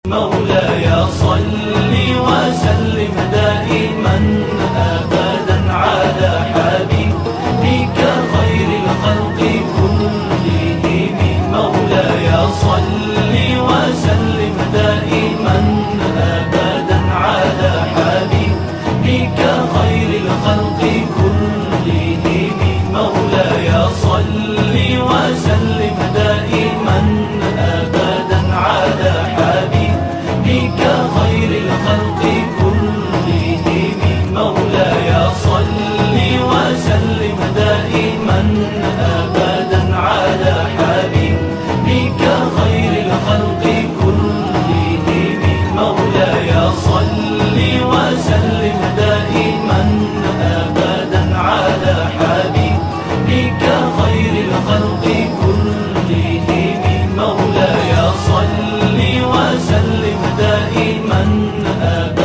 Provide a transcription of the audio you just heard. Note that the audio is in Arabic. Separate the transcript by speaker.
Speaker 1: مولاي صل وسلم دائما أبدا على حبيبك خير الخلق كلهم. مولاي صل وسلم دائما أبدا على حبيبك خير الخلق كلهم. مولاي صل وسلم دائما أبدا على حبيبك خير الخلق كلهم. مولاي صل وسلم دائما أبدا على حبيبك خير الخلق كلهم. مولاي صل وسلم دائما أبدا على حبيبك خير الخلق كلهم. مولاي صل وسلم دائما أبدا